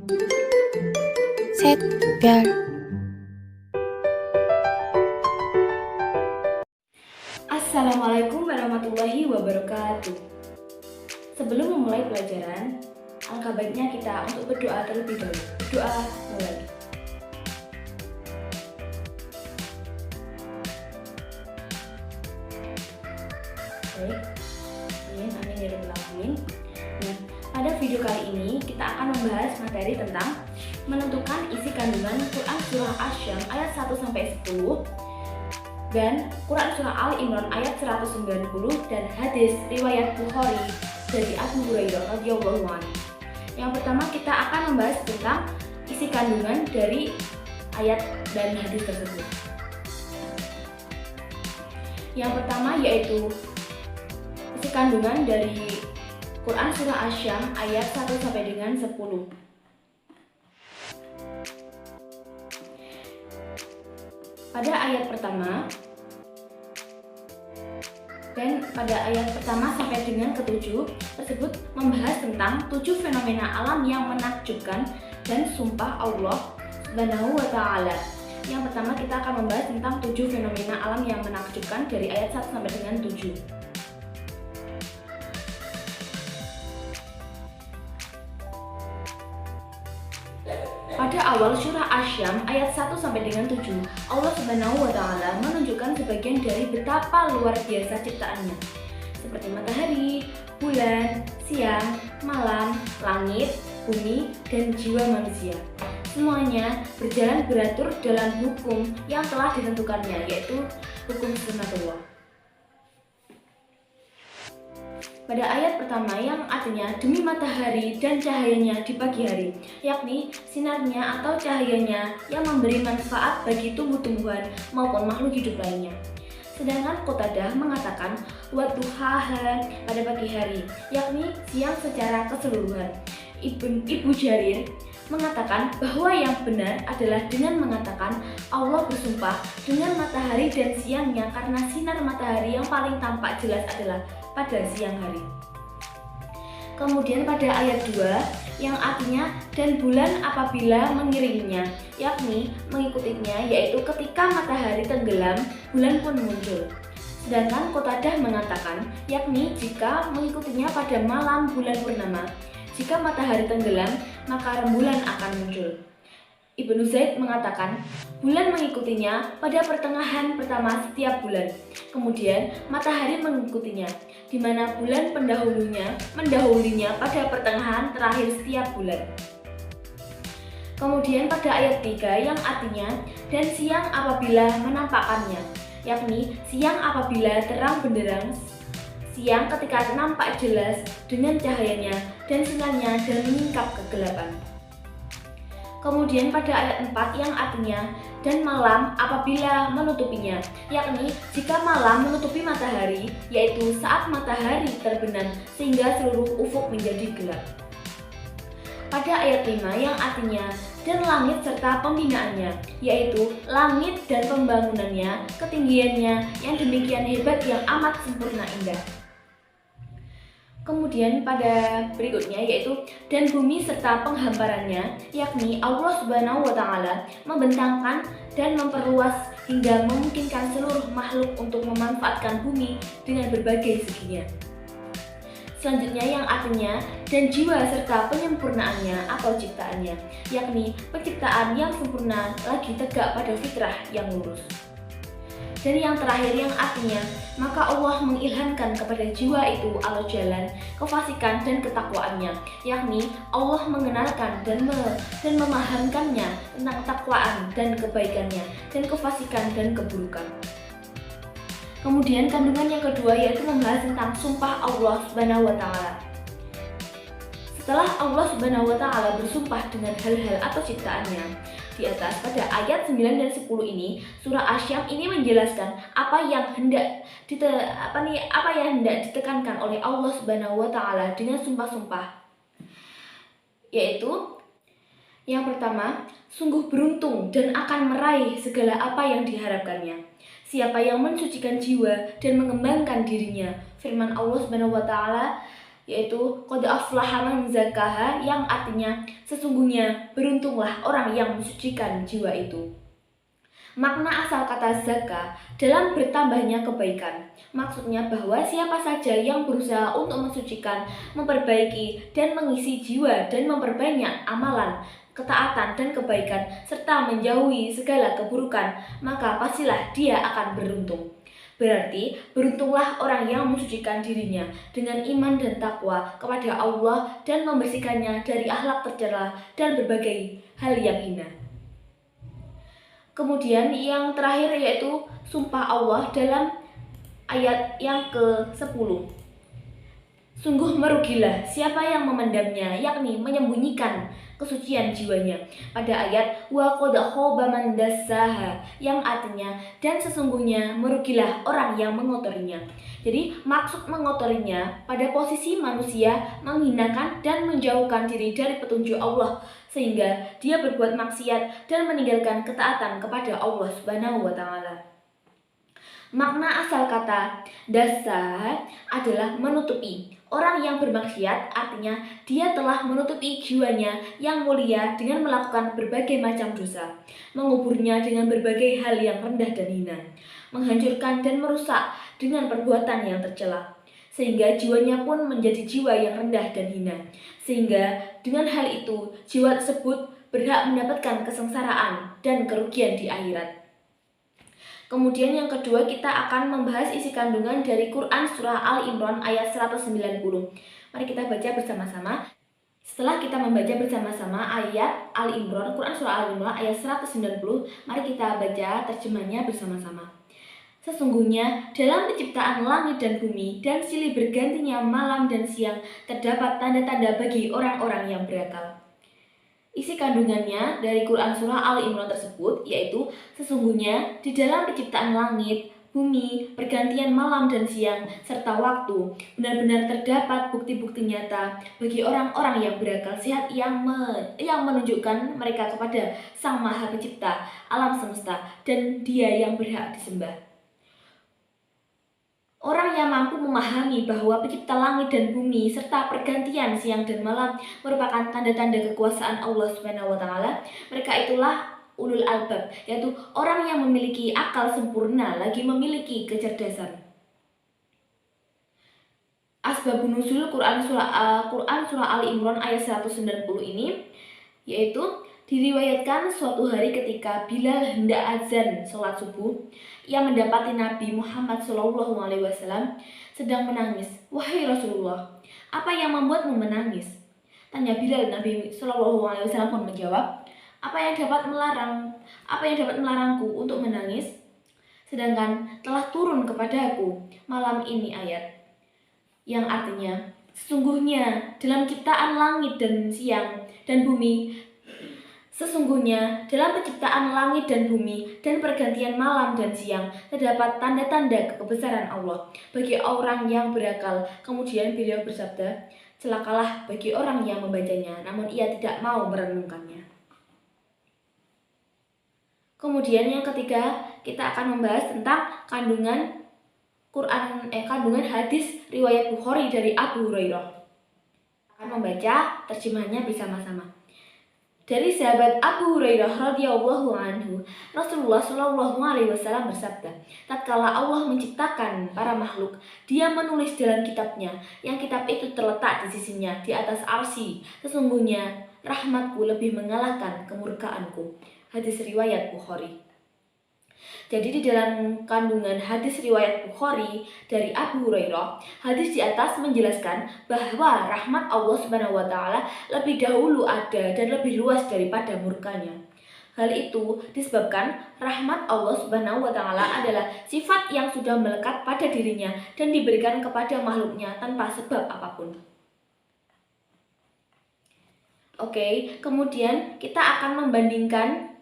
셋, 별. Assalamualaikum warahmatullahi wabarakatuh. Sebelum memulai pelajaran, alangkah baiknya kita untuk berdoa terlebih dahulu. Doa mulai. Baik, amin ya rabbal alamin. Nah, pada video kali ini kita akan membahas materi tentang menentukan isi kandungan Quran Surah Asy-Syams ayat 1-10 dan Quran Surah Ali Imran ayat 190 dan hadis riwayat Bukhari dari Abu Hurairah radhiyallahu anhu. Yang pertama kita akan membahas tentang isi kandungan dari ayat dan hadis tersebut. Yang pertama yaitu isi kandungan dari Quran Surah Asy-Syams ayat 1-10. Pada ayat pertama dan pada ayat pertama sampai dengan ke-7 tersebut membahas tentang 7 fenomena alam yang menakjubkan dan sumpah Allah Subhanahu wa Ta'ala. Yang pertama kita akan membahas tentang 7 fenomena alam yang menakjubkan dari ayat 1 sampai dengan 7. Pada awal surah Asy-Syams ayat 1 sampai dengan 7, Allah Subhanahu wa Ta'ala menunjukkan sebagian dari betapa luar biasa ciptaannya, seperti matahari, bulan, siang, malam, langit, bumi, dan jiwa manusia. Semuanya berjalan beratur dalam hukum yang telah ditentukannya, yaitu hukum sunnatullah. Pada ayat pertama yang artinya demi matahari dan cahayanya di pagi hari, yakni sinarnya atau cahayanya yang memberi manfaat bagi tumbuh-tumbuhan maupun makhluk hidup lainnya. Sedangkan Qatadah mengatakan wadduhaha pada pagi hari, yakni siang secara keseluruhan. Ibu Jarir mengatakan bahwa yang benar adalah dengan mengatakan Allah bersumpah dengan matahari dan siangnya karena sinar matahari yang paling tampak jelas adalah pada siang hari. Kemudian pada ayat 2 yang artinya dan bulan apabila mengiringinya, yakni mengikutinya, yaitu ketika matahari tenggelam, bulan pun muncul. Sedangkan Qatadah mengatakan yakni jika mengikutinya pada malam bulan purnama. Jika matahari tenggelam, maka rembulan akan muncul. Ibnu Zaid mengatakan bulan mengikutinya pada pertengahan pertama setiap bulan. Kemudian matahari mengikutinya, di mana bulan mendahulunya pada pertengahan terakhir setiap bulan. Kemudian pada ayat 3 yang artinya dan siang apabila menampakkannya, yakni siang apabila terang benderang, siang ketika nampak jelas dengan cahayanya dan sinarnya dan menyingkap kegelapan. Kemudian pada ayat 4 yang artinya dan malam apabila menutupinya, yakni jika malam menutupi matahari, yaitu saat matahari terbenam sehingga seluruh ufuk menjadi gelap. Pada ayat 5 yang artinya dan langit serta pembinaannya, yaitu langit dan pembangunannya, ketinggiannya yang demikian hebat yang amat sempurna indah. Kemudian pada berikutnya yaitu dan bumi serta penghamparannya, yakni Allah Subhanahu wa Ta'ala membentangkan dan memperluas hingga memungkinkan seluruh makhluk untuk memanfaatkan bumi dengan berbagai seginya. Selanjutnya yang artinya dan jiwa serta penyempurnaannya atau ciptaannya, yakni penciptaan yang sempurna lagi tegak pada fitrah yang lurus. Dan yang terakhir yang artinya maka Allah mengilhamkan kepada jiwa itu ala jalan, kefasikan dan ketakwaannya, yakni Allah mengenalkan dan memahamkannya tentang takwaan dan kebaikannya dan kefasikan dan keburukan. Kemudian kandungan yang kedua yaitu membahas tentang sumpah Allah Subhanahu wa Ta'ala. Setelah Allah Subhanahu wa Ta'ala bersumpah dengan hal-hal atau ciptaannya di atas pada ayat 9 dan 10 ini, surah Asy-Syams ini menjelaskan apa yang hendak ditekankan oleh Allah Subhanahu wa Ta'ala dengan sumpah-sumpah. Yaitu yang pertama, sungguh beruntung dan akan meraih segala apa yang diharapkannya. Siapa yang mensucikan jiwa dan mengembangkan dirinya, firman Allah Subhanahu wa Ta'ala yaitu qad aflaha man zakkaha, yang artinya sesungguhnya beruntunglah orang yang mensucikan jiwa itu. Makna asal kata zakah dalam bertambahnya kebaikan. Maksudnya bahwa siapa saja yang berusaha untuk mensucikan, memperbaiki, dan mengisi jiwa dan memperbanyak amalan, ketaatan dan kebaikan, serta menjauhi segala keburukan, maka pastilah dia akan beruntung. Berarti beruntunglah orang yang mensucikan dirinya dengan iman dan takwa kepada Allah dan membersihkannya dari akhlak tercela dan berbagai hal yang hina. Kemudian yang terakhir yaitu sumpah Allah dalam ayat yang ke-10. Sungguh merugilah siapa yang memendamnya, yakni menyembunyikan kesucian jiwanya. Pada ayat wa qad khaba man dassaha, yang artinya dan sesungguhnya merugilah orang yang mengotorinya. Jadi maksud mengotorinya pada posisi manusia menghinakan dan menjauhkan diri dari petunjuk Allah, sehingga dia berbuat maksiat dan meninggalkan ketaatan kepada Allah Subhanahu wa taala. Makna asal kata dasa adalah menutupi. Orang yang bermaksiat artinya dia telah menutupi jiwanya yang mulia dengan melakukan berbagai macam dosa, menguburnya dengan berbagai hal yang rendah dan hina, menghancurkan dan merusak dengan perbuatan yang tercela, sehingga jiwanya pun menjadi jiwa yang rendah dan hina. Sehingga dengan hal itu jiwa tersebut berhak mendapatkan kesengsaraan dan kerugian di akhirat. Kemudian yang kedua, kita akan membahas isi kandungan dari Quran Surah Al-Imran ayat 190. Mari kita baca bersama-sama. Setelah kita membaca bersama-sama ayat Al-Imran, Quran Surah Al-Imran ayat 190, mari kita baca terjemahnya bersama-sama. Sesungguhnya dalam penciptaan langit dan bumi dan silih bergantinya malam dan siang terdapat tanda-tanda bagi orang-orang yang berakal. Isi kandungannya dari Quran Surah Al-Imran tersebut yaitu sesungguhnya di dalam penciptaan langit, bumi, pergantian malam dan siang, serta waktu benar-benar terdapat bukti-bukti nyata bagi orang-orang yang berakal sehat yang menunjukkan mereka kepada Sang Maha Pencipta alam semesta dan Dia yang berhak disembah. Orang yang mampu memahami bahwa pencipta langit dan bumi serta pergantian siang dan malam merupakan tanda-tanda kekuasaan Allah Subhanahu wa taala, mereka itulah ulul albab, yaitu orang yang memiliki akal sempurna lagi memiliki kecerdasan. Asbabun nuzul Quran Surah Al-Imran ayat 190 ini yaitu diriwayatkan suatu hari ketika Bilal hendak azan sholat subuh, ia mendapati Nabi Muhammad SAW sedang menangis. Wahai Rasulullah, apa yang membuatmu menangis? Tanya Bilal. Nabi SAW pun menjawab, apa yang dapat melarangku untuk menangis? Sedangkan telah turun kepadaku malam ini ayat yang artinya sesungguhnya dalam ciptaan langit dan siang dan bumi, sesungguhnya dalam penciptaan langit dan bumi dan pergantian malam dan siang terdapat tanda-tanda kebesaran Allah bagi orang yang berakal. Kemudian beliau bersabda, celakalah bagi orang yang membacanya namun ia tidak mau merenungkannya. Kemudian yang ketiga, kita akan membahas tentang kandungan hadis riwayat Bukhari dari Abu Hurairah. Akan membaca terjemahnya bersama-sama. Dari sahabat Abu Hurairah radhiyallahu anhu, Rasulullah shallallahu alaihi wasallam bersabda, tatkala Allah menciptakan para makhluk, Dia menulis dalam kitabnya, yang kitab itu terletak di sisinya di atas arsy, sesungguhnya rahmatku lebih mengalahkan kemurkaanku. Hadis riwayat Bukhari. Jadi di dalam kandungan hadis riwayat Bukhari dari Abu Hurairah, hadis di atas menjelaskan bahwa rahmat Allah Subhanahu wa taala lebih dahulu ada dan lebih luas daripada murkanya. Hal itu disebabkan rahmat Allah Subhanahu wa taala adalah sifat yang sudah melekat pada dirinya dan diberikan kepada makhluknya tanpa sebab apapun. Oke, kemudian kita akan membandingkan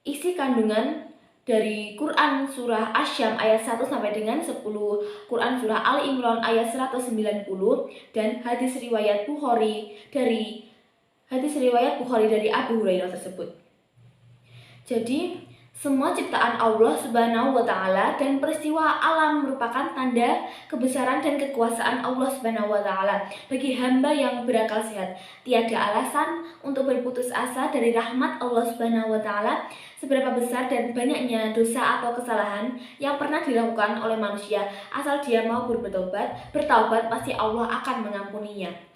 isi kandungan dari Quran Surah Asy-Syam ayat 1 sampai dengan 10, Quran Surah Al-Imran ayat 190, dan hadis riwayat Bukhari dari Abu Hurairah tersebut. Jadi Semua ciptaan Allah Subhanahu wa Ta'ala dan peristiwa alam merupakan tanda kebesaran dan kekuasaan Allah Subhanahu wa Ta'ala bagi hamba yang berakal sehat. Tiada alasan untuk berputus asa dari rahmat Allah Subhanahu wa Ta'ala, seberapa besar dan banyaknya dosa atau kesalahan yang pernah dilakukan oleh manusia. Asal dia mau bertaubat pasti Allah akan mengampuninya.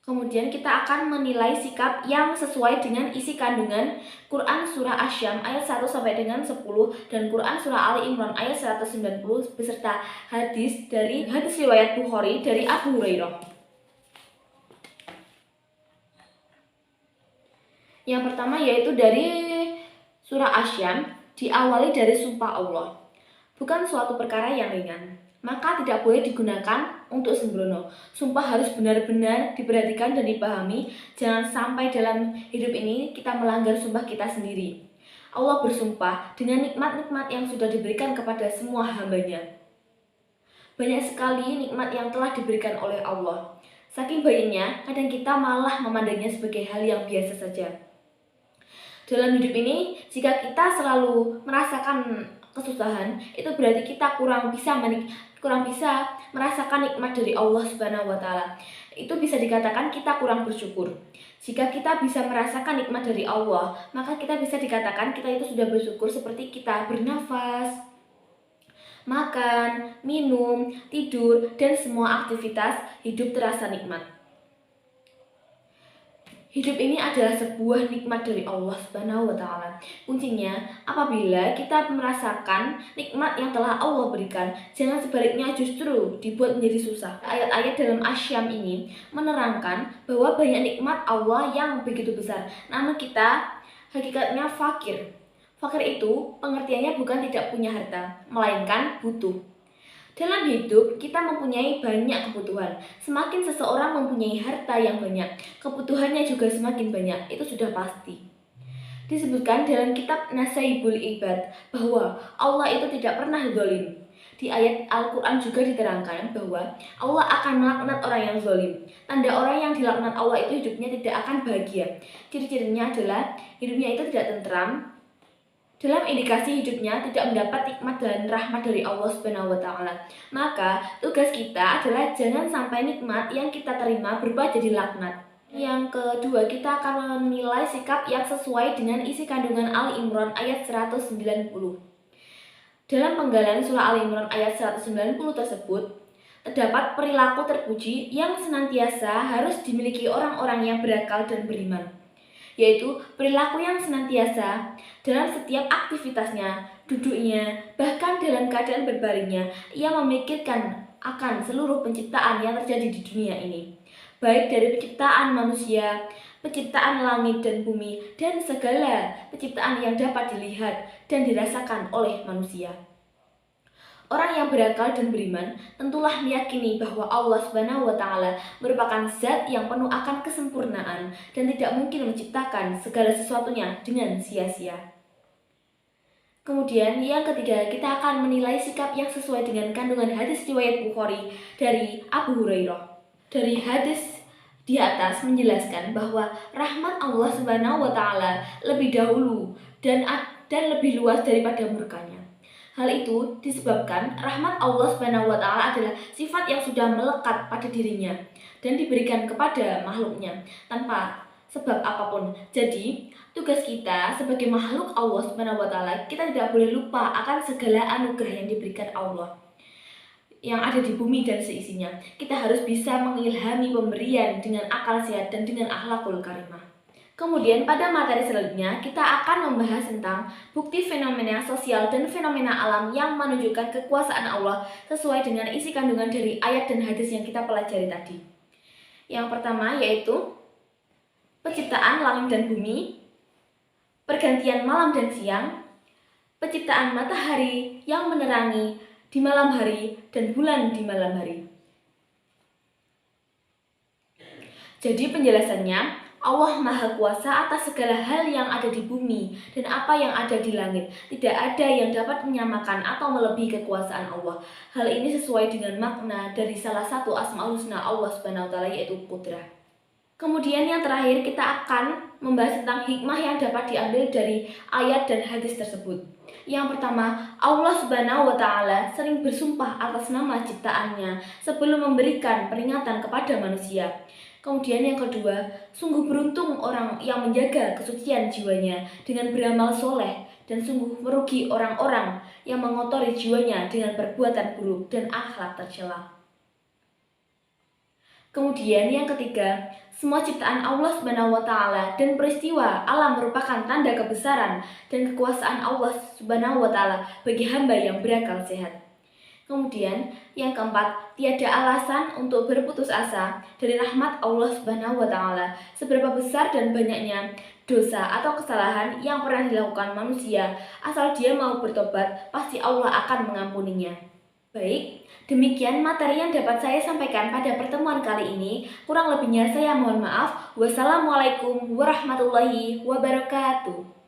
Kemudian kita akan menilai sikap yang sesuai dengan isi kandungan Quran Surah Asy-Syam ayat 1 sampai dengan 10 dan Quran Surah Ali Imran ayat 190 beserta hadis riwayat Bukhari dari Abu Hurairah. Yang pertama yaitu dari Surah Asy-Syam, diawali dari sumpah Allah. Bukan suatu perkara yang ringan, maka tidak boleh digunakan untuk sembrono. Sumpah harus benar-benar diperhatikan dan dipahami. Jangan sampai dalam hidup ini kita melanggar sumpah kita sendiri. Allah bersumpah dengan nikmat-nikmat yang sudah diberikan kepada semua hambanya. Banyak sekali nikmat yang telah diberikan oleh Allah. Saking banyaknya, kadang kita malah memandangnya sebagai hal yang biasa saja. Dalam hidup ini, jika kita selalu merasakan kesusahan, itu berarti kita kurang bisa merasakan nikmat dari Allah Subhanahu wa Ta'ala. Itu bisa dikatakan kita kurang bersyukur. Jika kita bisa merasakan nikmat dari Allah, maka kita bisa dikatakan kita itu sudah bersyukur, seperti kita bernafas, makan, minum, tidur, dan semua aktivitas hidup terasa nikmat. Hidup ini adalah sebuah nikmat dari Allah Subhanahu wa Ta'ala. Kuncinya, apabila kita merasakan nikmat yang telah Allah berikan, jangan sebaliknya justru dibuat menjadi susah. Ayat-ayat dalam Asy-Syam ini menerangkan bahwa banyak nikmat Allah yang begitu besar, namun kita hakikatnya fakir. Fakir itu pengertiannya bukan tidak punya harta, melainkan butuh. Dalam hidup, kita mempunyai banyak kebutuhan. Semakin seseorang mempunyai harta yang banyak, kebutuhannya juga semakin banyak. Itu sudah pasti. Disebutkan dalam kitab Nasaibul Ibad bahwa Allah itu tidak pernah zalim. Di ayat Al-Quran juga diterangkan bahwa Allah akan melaknat orang yang zalim. Tanda orang yang dilaknat Allah itu hidupnya tidak akan bahagia. Ciri-cirinya adalah hidupnya itu tidak tentram. Dalam indikasi hidupnya tidak mendapat nikmat dan rahmat dari Allah Subhanahu wa Ta'ala. Maka tugas kita adalah jangan sampai nikmat yang kita terima berubah jadi laknat. Yang kedua, kita akan menilai sikap yang sesuai dengan isi kandungan Ali Imran ayat 190. Dalam penggalan surah Ali Imran ayat 190 tersebut, terdapat perilaku terpuji yang senantiasa harus dimiliki orang-orang yang berakal dan beriman, yaitu perilaku yang senantiasa dalam setiap aktivitasnya, duduknya, bahkan dalam keadaan berbaringnya, ia memikirkan akan seluruh penciptaan yang terjadi di dunia ini, baik dari penciptaan manusia, penciptaan langit dan bumi, dan segala penciptaan yang dapat dilihat dan dirasakan oleh manusia. Orang yang berakal dan beriman tentulah meyakini bahwa Allah Subhanahu wa Ta'ala merupakan zat yang penuh akan kesempurnaan dan tidak mungkin menciptakan segala sesuatunya dengan sia-sia. Kemudian yang ketiga, kita akan menilai sikap yang sesuai dengan kandungan hadis riwayat Bukhari dari Abu Hurairah. Dari hadis di atas menjelaskan bahwa rahmat Allah Subhanahu wa Ta'ala lebih dahulu dan lebih luas daripada murkanya. Hal itu disebabkan rahmat Allah Subhanahu wa Ta'ala adalah sifat yang sudah melekat pada dirinya dan diberikan kepada makhluknya tanpa sebab apapun. Jadi, tugas kita sebagai makhluk Allah Subhanahu wa Ta'ala, kita tidak boleh lupa akan segala anugerah yang diberikan Allah yang ada di bumi dan seisinya. Kita harus bisa mengilhami pemberian dengan akal sehat dan dengan akhlakul karimah. Kemudian pada materi selanjutnya kita akan membahas tentang bukti fenomena sosial dan fenomena alam yang menunjukkan kekuasaan Allah sesuai dengan isi kandungan dari ayat dan hadis yang kita pelajari tadi. Yang pertama yaitu penciptaan langit dan bumi, pergantian malam dan siang, penciptaan matahari yang menerangi di malam hari dan bulan di malam hari. Jadi penjelasannya, Allah Maha Kuasa atas segala hal yang ada di bumi dan apa yang ada di langit. Tidak ada yang dapat menyamakan atau melebihi kekuasaan Allah. Hal ini sesuai dengan makna dari salah satu Asmaul Husna Allah Subhanahu wa Ta'ala, yaitu Qudrah. Kemudian yang terakhir kita akan membahas tentang hikmah yang dapat diambil dari ayat dan hadis tersebut. Yang pertama, Allah Subhanahu wa taala sering bersumpah atas nama ciptaannya sebelum memberikan peringatan kepada manusia. Kemudian yang kedua, sungguh beruntung orang yang menjaga kesucian jiwanya dengan beramal soleh, dan sungguh merugi orang-orang yang mengotori jiwanya dengan perbuatan buruk dan akhlak tercela. Kemudian yang ketiga, semua ciptaan Allah Subhanahu wa taala dan peristiwa alam merupakan tanda kebesaran dan kekuasaan Allah Subhanahu wa taala bagi hamba yang berakal sehat. Kemudian yang keempat, tiada alasan untuk berputus asa dari rahmat Allah Subhanahu wa taala. Seberapa besar dan banyaknya dosa atau kesalahan yang pernah dilakukan manusia, asal dia mau bertobat, pasti Allah akan mengampuninya. Baik, demikian materi yang dapat saya sampaikan pada pertemuan kali ini. Kurang lebihnya saya mohon maaf. Wassalamualaikum warahmatullahi wabarakatuh.